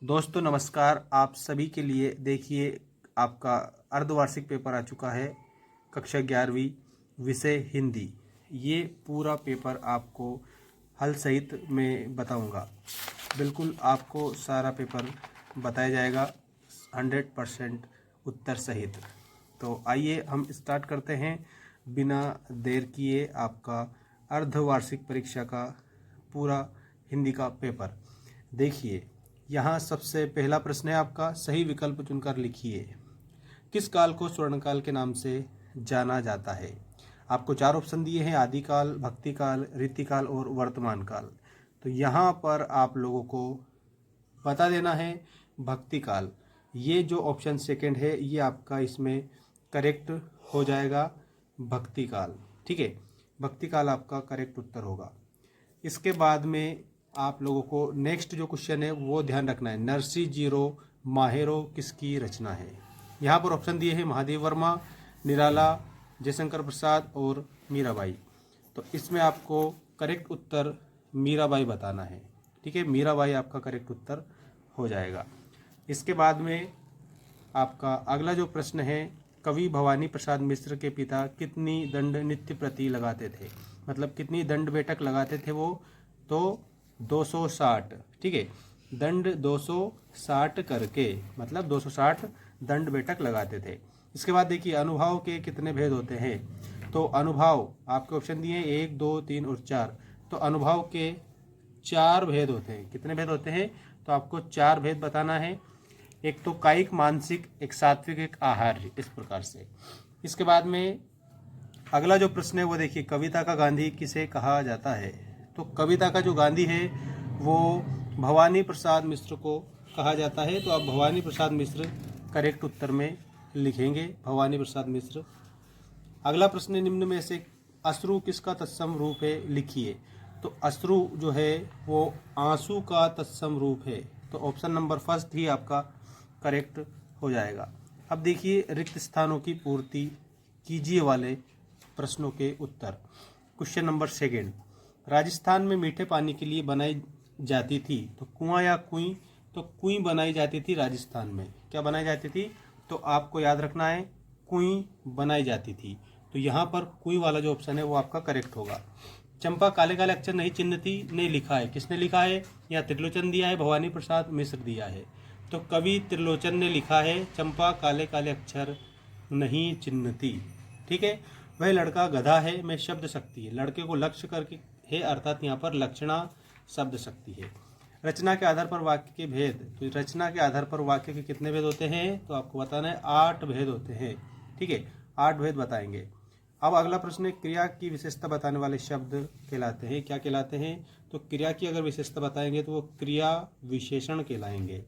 दोस्तों नमस्कार। आप सभी के लिए देखिए आपका अर्धवार्षिक पेपर आ चुका है। कक्षा 11वीं विषय हिंदी। ये पूरा पेपर आपको हल सहित में बताऊंगा। बिल्कुल आपको सारा पेपर बताया जाएगा 100% उत्तर सहित। तो आइए हम स्टार्ट करते हैं बिना देर किए आपका अर्धवार्षिक परीक्षा का पूरा हिंदी का पेपर। देखिए यहाँ सबसे पहला प्रश्न है आपका, सही विकल्प चुनकर लिखिए। किस काल को स्वर्णकाल के नाम से जाना जाता है? आपको चार ऑप्शन दिए हैं, आदिकाल, भक्तिकाल, रीतिकाल और वर्तमान काल। तो यहाँ पर आप लोगों को बता देना है भक्तिकाल। ये जो ऑप्शन सेकंड है ये आपका इसमें करेक्ट हो जाएगा, भक्तिकाल। ठीक है, भक्तिकाल आपका करेक्ट उत्तर होगा। इसके बाद में आप लोगों को नेक्स्ट जो क्वेश्चन है वो ध्यान रखना है, नरसी जीरो माहेरो किसकी रचना है? यहाँ पर ऑप्शन दिए हैं महादेव वर्मा, निराला, जयशंकर प्रसाद और मीराबाई। तो इसमें आपको करेक्ट उत्तर मीराबाई बताना है। ठीक है, मीराबाई आपका करेक्ट उत्तर हो जाएगा। इसके बाद में आपका अगला जो प्रश्न है, कवि भवानी प्रसाद मिश्र के पिता कितनी दंड नित्य प्रति लगाते थे? मतलब कितनी दंड बैठक लगाते थे वो? तो 260। ठीक है, दंड 260 करके मतलब 260 दंड बैठक लगाते थे। इसके बाद देखिए अनुभाव के कितने भेद होते हैं? तो अनुभाव आपके ऑप्शन दिए 1, 2, 3 और 4। तो अनुभाव के 4 भेद होते हैं। कितने भेद होते हैं? तो आपको 4 भेद बताना है। एक तो कायिक, मानसिक, एक सात्विक, एक आहार्य, इस प्रकार से। इसके बाद में अगला जो प्रश्न है वो देखिए, कविता का गांधी किसे कहा जाता है? तो कविता का जो गांधी है वो भवानी प्रसाद मिश्र को कहा जाता है। तो आप भवानी प्रसाद मिश्र करेक्ट उत्तर में लिखेंगे, भवानी प्रसाद मिश्र। अगला प्रश्न, निम्न में से अश्रु किसका तत्सम रूप है? लिखिए। तो अश्रु जो है वो आंसू का तत्सम रूप है। तो ऑप्शन नंबर फर्स्ट ही आपका करेक्ट हो जाएगा। अब देखिए रिक्त स्थानों की पूर्ति कीजिए वाले प्रश्नों के उत्तर। क्वेश्चन नंबर सेकंड, राजस्थान में मीठे पानी के लिए बनाई जाती थी तो कुआं या कुई? तो कुई बनाई जाती थी राजस्थान में। क्या बनाई जाती थी? तो आपको याद रखना है कुई बनाई जाती थी। तो यहाँ पर कुई वाला जो ऑप्शन है वो आपका करेक्ट होगा। चंपा काले काले अक्षर नहीं चिन्हती ने लिखा है, किसने लिखा है? या त्रिलोचन दिया है, भवानी प्रसाद मिश्र दिया है। तो कवि त्रिलोचन ने लिखा है, चंपा काले काले अक्षर नहीं चिन्हती। ठीक है, वह लड़का गधा है मैं शब्द शक्ति है। लड़के को लक्ष्य करके है, अर्थात यहाँ पर लक्षणा शब्द शक्ति है। रचना के आधार पर वाक्य के भेद, तो रचना के आधार पर वाक्य के कितने भेद होते हैं? तो आपको बताना है 8 भेद होते हैं। ठीक है, 8 भेद बताएंगे। अब अगला प्रश्न है, क्रिया की विशेषता बताने वाले शब्द कहलाते हैं। क्या कहलाते हैं? तो क्रिया की अगर विशेषता बताएंगे तो वो क्रिया विशेषण कहलाएंगे।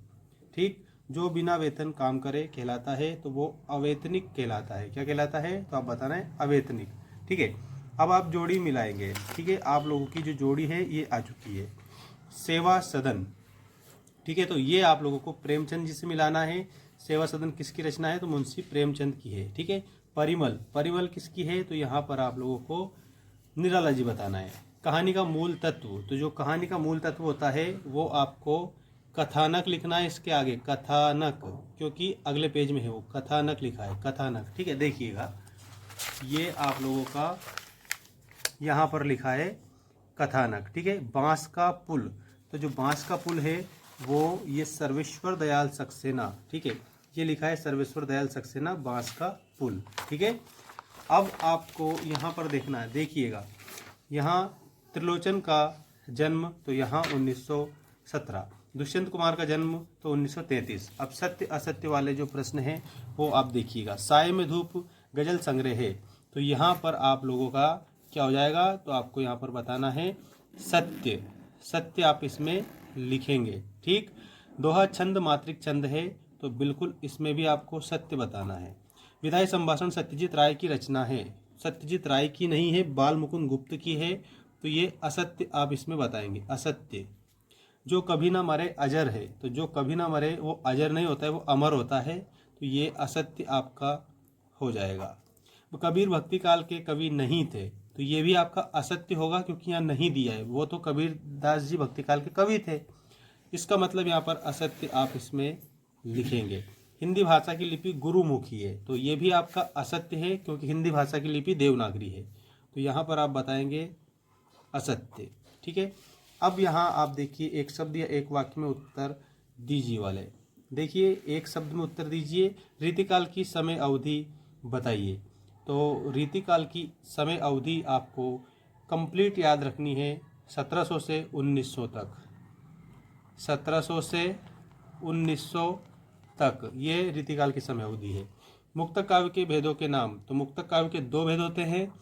ठीक, जो बिना वेतन काम करे कहलाता है तो वो अवेतनिक कहलाता है। क्या कहलाता है? तो आप बताना है अवेतनिक। ठीक है, अब आप जोड़ी मिलाएंगे। ठीक है, आप लोगों की जो जोड़ी है ये आ चुकी है, सेवा सदन। ठीक है, तो ये आप लोगों को प्रेमचंद जी से मिलाना है। सेवा सदन किसकी रचना है? तो मुंशी प्रेमचंद की है। ठीक है, परिमल, परिमल किसकी है? तो यहाँ पर आप लोगों को निराला जी बताना है। कहानी का मूल तत्व, तो जो कहानी का मूल तत्व होता है वो आपको कथानक लिखना है। इसके आगे कथानक, क्योंकि अगले पेज में है वो कथानक लिखा है, कथानक। ठीक है, देखिएगा ये आप लोगों का यहाँ पर लिखा है कथानक। ठीक है, बांस का पुल, तो जो बांस का पुल है वो ये सर्वेश्वर दयाल सक्सेना। ठीक है, ये लिखा है सर्वेश्वर दयाल सक्सेना बांस का पुल। ठीक है, अब आपको यहाँ पर देखना है, देखिएगा यहाँ त्रिलोचन का जन्म तो यहाँ 1917, दुष्यंत कुमार का जन्म तो 1933। अब सत्य असत्य वाले जो प्रश्न हैं वो आप देखिएगा। साय में धूप गजल संग्रह है, तो यहाँ पर आप लोगों का क्या हो जाएगा? तो आपको यहाँ पर बताना है सत्य, सत्य आप इसमें लिखेंगे। ठीक, दोहा छंद मात्रिक छंद है, तो बिल्कुल इसमें भी आपको सत्य बताना है। विधायी संभाषण सत्यजीत राय की रचना है, सत्यजीत राय की नहीं है, बाल मुकुंद गुप्त की है। तो ये असत्य आप इसमें बताएंगे, असत्य। जो कभी ना मरे अजर है, तो जो कभी ना मरे वो अजर नहीं होता है, वो अमर होता है। तो ये असत्य आपका हो जाएगा। कबीर भक्ति काल के कवि नहीं थे, तो ये भी आपका असत्य होगा, क्योंकि यहाँ नहीं दिया है। वो तो कबीर दास जी भक्ति काल के कवि थे। इसका मतलब यहाँ पर असत्य आप इसमें लिखेंगे। हिंदी भाषा की लिपि गुरुमुखी है, तो ये भी आपका असत्य है क्योंकि हिंदी भाषा की लिपि देवनागरी है, तो यहाँ पर आप बताएंगे असत्य। ठीक है, अब यहाँ आप देखिए एक शब्द या एक वाक्य में उत्तर दीजिए वाले। देखिए एक शब्द में उत्तर दीजिए, रीतिकाल की समय अवधि बताइए। तो रीतिकाल की समय अवधि आपको कंप्लीट याद रखनी है 1700 से 1900 तक। 1700 से 1900 तक ये रीतिकाल की समय अवधि है। मुक्तक काव्य के भेदों के नाम, तो मुक्तक काव्य के दो भेद होते हैं,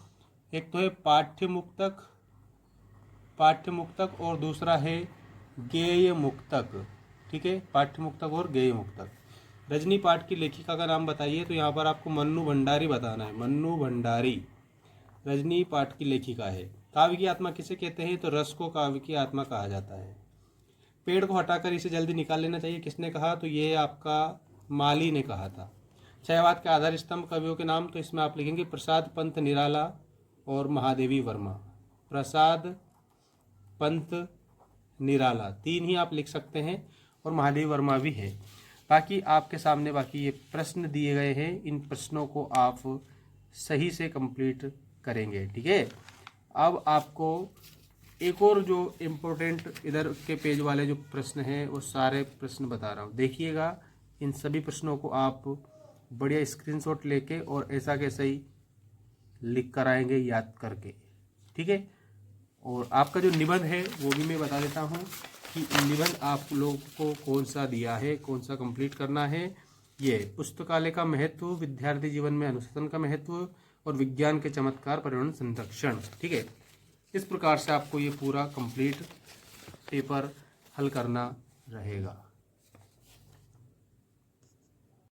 एक तो है पाठ्य मुक्तक और दूसरा है गेय मुक्तक। ठीक है, पाठ्य मुक्तक और गेय मुक्तक। रजनी पाठ की लेखिका का नाम बताइए, तो यहाँ पर आपको मन्नू भंडारी बताना है। मन्नू भंडारी रजनी पाठ की लेखिका है। काव्य की आत्मा किसे कहते हैं, तो रस को काव्य की आत्मा कहा जाता है। पेड़ को हटाकर इसे जल्दी निकाल लेना चाहिए, किसने कहा, तो ये आपका माली ने कहा था। छयवाद के आधार स्तंभ कवियों के नाम, तो इसमें आप लिखेंगे प्रसाद पंत निराला और महादेवी वर्मा। प्रसाद पंत निराला, तीन ही आप लिख सकते हैं और महादेवी वर्मा भी है। बाकी आपके सामने बाकी ये प्रश्न दिए गए हैं, इन प्रश्नों को आप सही से कंप्लीट करेंगे। ठीक है, अब आपको एक और जो इम्पोर्टेंट इधर के पेज वाले जो प्रश्न हैं वो सारे प्रश्न बता रहा हूँ, देखिएगा। इन सभी प्रश्नों को आप बढ़िया स्क्रीनशॉट लेके और ऐसा कैसे ही लिख कर आएंगे याद करके। ठीक है, और आपका जो निबंध है वो भी मैं बता देता हूँ कि निबंध आप लोग को कौन सा दिया है, कौन सा कंप्लीट करना है। ये पुस्तकालय का महत्व, विद्यार्थी जीवन में अनुशासन का महत्व और विज्ञान के चमत्कार, पर्यावरण संरक्षण। ठीक है, इस प्रकार से आपको ये पूरा कंप्लीट पेपर हल करना रहेगा।